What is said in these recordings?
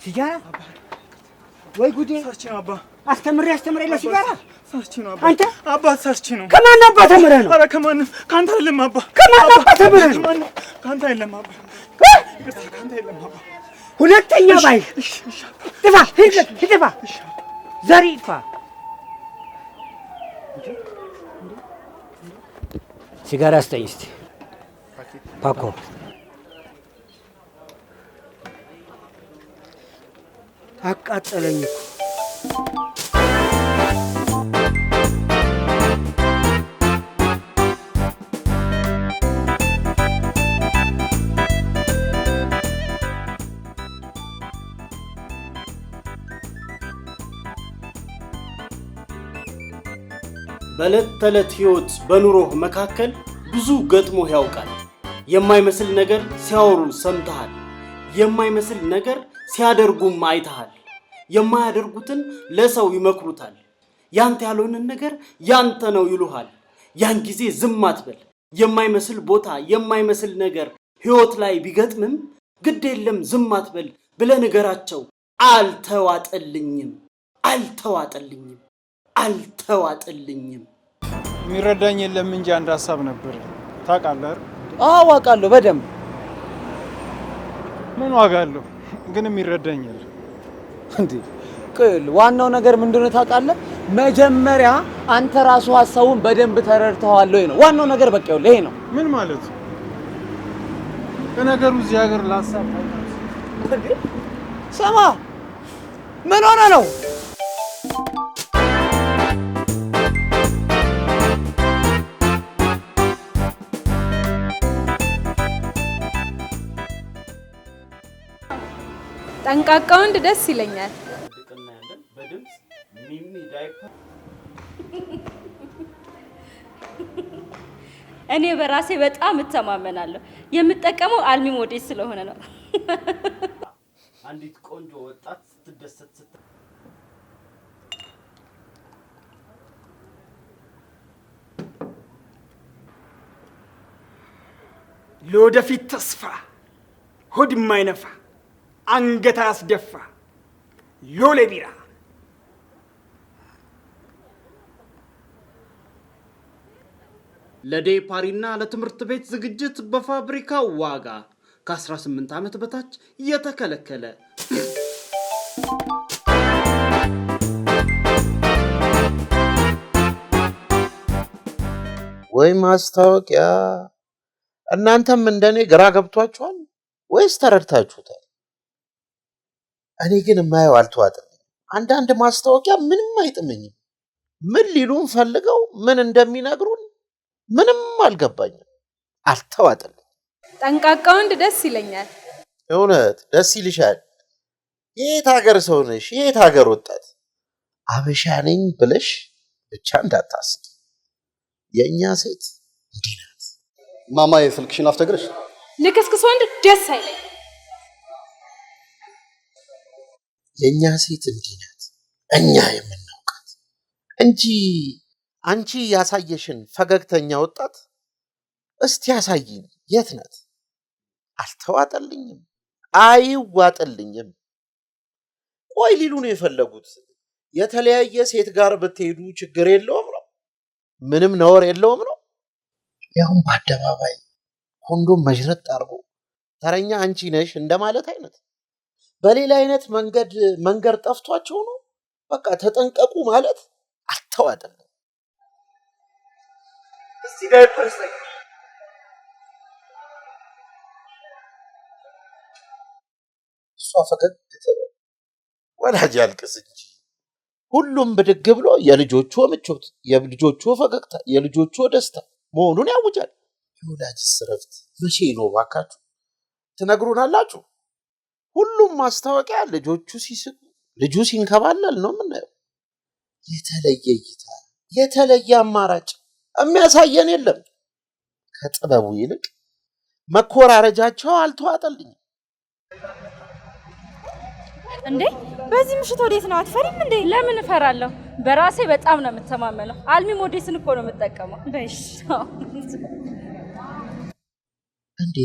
سيجارة؟ وي قدي؟ سرچين أبا أستمر إلى سيجارة؟ سرچين أبا أنت؟ أبا سرچين كمان أبا تمرين؟ أنا كمان كانت هيلم أبا كمان أبا تمرين؟ كانت هيلم أبا كانت هيلم أبا ሁለት ተኛ ባይ ጥፋ ሂድፋ ዘሪፋ ሲጋራ አስጠኝ እስቲ ፓኮ አቃጠለኝ እኮ በለት ተለት ህይወት በኑሮህ መካከል ብዙ ገጥሞህ ያውቃል። የማይመስል ነገር ሲያወሩ ሰምተሃል። የማይመስል ነገር ሲያደርጉም አይተሃል። የማያደርጉትን ለሰው ይመክሩታል። ያንተ ያልሆነን ነገር ያንተ ነው ይሉሃል። ያን ጊዜ ዝም አትበል። የማይመስል ቦታ የማይመስል ነገር ህይወት ላይ ቢገጥምም ግድ የለም ዝም አትበል ብለህ ንገራቸው። አልተዋጠልኝም አልተዋጠልኝም አልተዋጠልኝም። የሚረዳኝ የለም እንጂ አንድ ሐሳብ ነበር። ታውቃለህ? አዎ አውቃለሁ በደንብ። ምን ዋጋ አለው ግን የሚረዳኝ የለም እንዴ? ቅል ዋናው ነገር ምንድነው ታውቃለህ? መጀመሪያ አንተ ራሱ ሐሳቡን በደንብ ተረድተዋል ወይ ነው ዋናው ነገር። በቃ ይኸውልህ ይሄ ነው። ምን ማለት ነው? ከነገሩ እዚህ ሀገር ለሐሳብ ሰማ ምን ሆነ ነው? ጠንቃቃ ወንድ ደስ ይለኛል። በድምጽ ሚሚ ዳይፐር እኔ በራሴ በጣም እተማመናለሁ። የምጠቀመው አልሚ ሞዴል ስለሆነ ነው። አንዲት ቆንጆ ወጣት ስትደሰት ለወደፊት ተስፋ ሆድ የማይነፋ አንገት አያስደፋ ሎሌ ቢራ ለዴፓሪና ለትምህርት ቤት ዝግጅት በፋብሪካ ዋጋ ከ18 ዓመት በታች የተከለከለ ወይ ማስታወቂያ። እናንተም እንደኔ ግራ ገብቷችኋል ወይስ ተረድታችሁታል? እኔ ግን የማየው አልተዋጠልኝም። አንዳንድ ማስታወቂያ ምንም አይጥመኝም። ምን ሊሉን ፈልገው ምን እንደሚነግሩን ምንም አልገባኝም። አልተዋጠልኝም። ጠንቃቃ ወንድ ደስ ይለኛል። እውነት ደስ ይልሻል? የት ሀገር ሰው ነሽ? የት ሀገር ወጣት? አበሻ ነኝ ብለሽ ብቻ እንዳታስብ። የእኛ ሴት እንዲህ ናት። ማማዬ ስልክሽን አፍተግረሽ። ልክስክስ ወንድ ደስ አይለኝ። የእኛ ሴት እንዲህ ናት፣ እኛ የምናውቃት እንጂ አንቺ ያሳየሽን ፈገግተኛ ወጣት እስቲ ያሳይኝ፣ የት ናት? አልተዋጠልኝም፣ አይዋጥልኝም። ቆይ ሊሉ ነው የፈለጉት የተለያየ ሴት ጋር ብትሄዱ ችግር የለውም ነው? ምንም ነውር የለውም ነው? ያውም በአደባባይ ኮንዶም መሽረጥ አድርጎ ተረኛ አንቺ ነሽ እንደማለት አይነት። በሌላ አይነት መንገድ ጠፍቷቸው ነው በቃ ተጠንቀቁ ማለት። አልተዋጠልኝም። እስቲ ዳይፐር ስጠኝ። እሷ ፈገግ ትበል፣ ወላጅ ያልቅስ እንጂ ሁሉም ብድግ ብሎ የልጆቹ ምቾት፣ የልጆቹ ፈገግታ፣ የልጆቹ ደስታ መሆኑን ያውጃል። የወላጅስ እረፍት መቼ ነው ባካችሁ? ትነግሩናላችሁ? ሁሉም ማስታወቂያ ልጆቹ ሲስቁ፣ ልጁ ሲንከባለል ነው የምናየው። የተለየ እይታ፣ የተለየ አማራጭ የሚያሳየን የለም። ከጥበቡ ይልቅ መኮራረጃቸው አልተዋጠልኝም። እንዴ በዚህ ምሽት ወዴት ነው? አትፈሪም እንዴ? ለምን እፈራለሁ? በራሴ በጣም ነው የምተማመነው። አልሚ ሞዴስን እኮ ነው የምጠቀመው። በሽ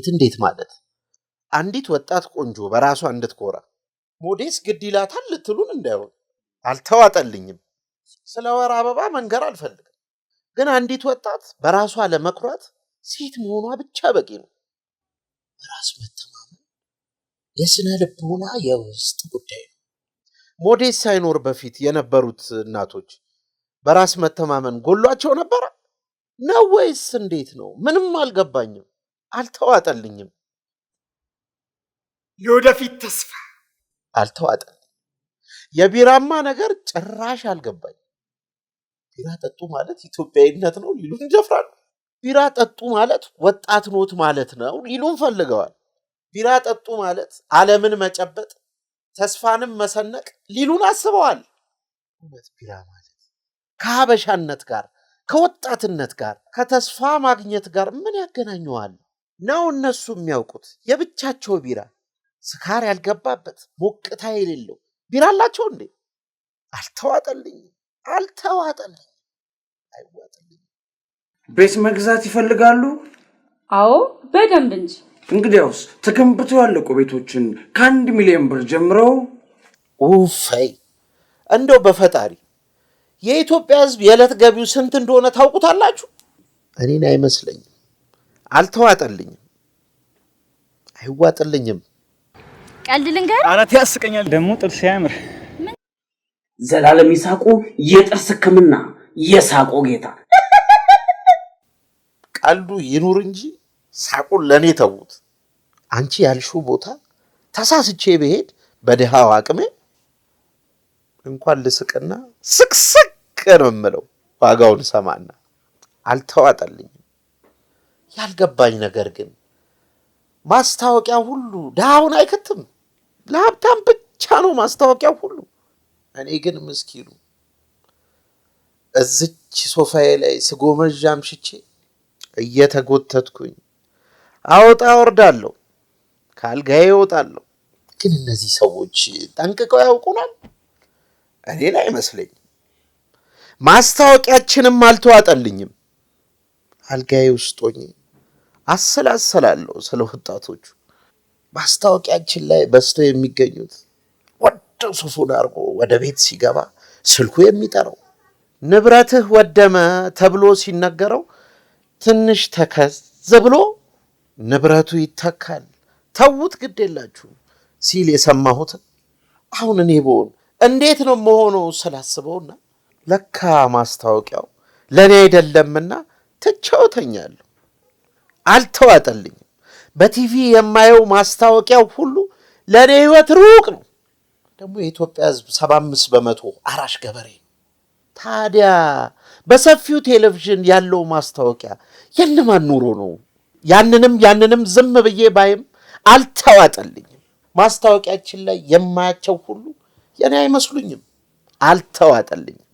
እንዴት ማለት? አንዲት ወጣት ቆንጆ በራሷ እንድትኮራ ሞዴስ ግድ ይላታል ልትሉን እንዳይሆን። አልተዋጠልኝም። ስለ ወር አበባ መንገር አልፈልግም፣ ግን አንዲት ወጣት በራሷ ለመኩራት ሴት መሆኗ ብቻ በቂ ነው። በራስ መተማመን የስነ ልቦና የውስጥ ጉዳይ ነው። ሞዴስ ሳይኖር በፊት የነበሩት እናቶች በራስ መተማመን ጎሏቸው ነበረ ነው ወይስ እንዴት ነው? ምንም አልገባኝም፣ አልተዋጠልኝም። ለወደፊት ተስፋ አልተዋጠልኝም። የቢራማ ነገር ጭራሽ አልገባኝ። ቢራ ጠጡ ማለት ኢትዮጵያዊነት ነው ሊሉን ይደፍራሉ። ቢራ ጠጡ ማለት ወጣት ኖት ማለት ነው ሊሉን ፈልገዋል። ቢራ ጠጡ ማለት ዓለምን መጨበጥ ተስፋንም መሰነቅ ሊሉን አስበዋል። እውነት ቢራ ማለት ከሀበሻነት ጋር ከወጣትነት ጋር ከተስፋ ማግኘት ጋር ምን ያገናኘዋል? ነው እነሱ የሚያውቁት የብቻቸው ቢራ ስካር ያልገባበት ሞቅታ የሌለው ቢራ አላቸው እንዴ? አልተዋጠልኝም። አይዋጥልኝም። ቤት መግዛት ይፈልጋሉ? አዎ በደንብ እንጂ። እንግዲያውስ ተገንብተው ያለቁ ቤቶችን ከ1 ሚሊዮን ብር ጀምረው። ኡፋይ እንደው በፈጣሪ የኢትዮጵያ ሕዝብ የዕለት ገቢው ስንት እንደሆነ ታውቁታላችሁ? እኔን አይመስለኝም። አልተዋጠልኝም፣ አይዋጥልኝም። ቀልድ ልንገር? አራት ያስቀኛል። ደግሞ ጥርስ ያምር። ዘላለም ይሳቁ የጥርስ ሕክምና የሳቆ ጌታ። ቀልዱ ይኑር እንጂ ሳቁን ለኔ ተዉት። አንቺ ያልሽው ቦታ ተሳስቼ ብሄድ በድሃው አቅሜ እንኳን ልስቅና ስቅስቅ ነው የምለው ዋጋውን ሰማና። አልተዋጠልኝም። ያልገባኝ ነገር ግን ማስታወቂያ ሁሉ ድሃውን አይከትም፣ ለሀብታም ብቻ ነው ማስታወቂያ ሁሉ። እኔ ግን ምስኪኑ እዝች ሶፋዬ ላይ ስጎመዣ አምሽቼ እየተጎተትኩኝ አወጣ ወርዳለሁ፣ ካልጋዬ እወጣለሁ። ግን እነዚህ ሰዎች ጠንቅቀው ያውቁናል? እኔን አይመስለኝም። ማስታወቂያችንም አልተዋጠልኝም። አልጋዬ ውስጥ ሆኜ አሰላሰላለሁ ስለ ወጣቶቹ። ማስታወቂያችን ላይ በዝተው የሚገኙት ወደው ሱፉን አድርጎ ወደ ቤት ሲገባ ስልኩ የሚጠራው ንብረትህ ወደመ ተብሎ ሲነገረው ትንሽ ተከዝ ብሎ ንብረቱ ይተካል፣ ተዉት ግድ የላችሁ ሲል የሰማሁትን አሁን እኔ ብሆን እንዴት ነው መሆነው ስላስበውና ለካ ማስታወቂያው ለኔ አይደለምና ትቼው ተኛለሁ። አልተዋጠልኝም። በቲቪ የማየው ማስታወቂያው ሁሉ ለኔ ህይወት ሩቅ ነው። ደግሞ የኢትዮጵያ ሕዝብ 75 በመቶ አራሽ ገበሬ ነው። ታዲያ በሰፊው ቴሌቪዥን ያለው ማስታወቂያ የነማን ኑሮ ነው? ያንንም ዝም ብዬ ባይም አልተዋጠልኝም። ማስታወቂያችን ላይ የማያቸው ሁሉ የኔ አይመስሉኝም። አልተዋጠልኝም።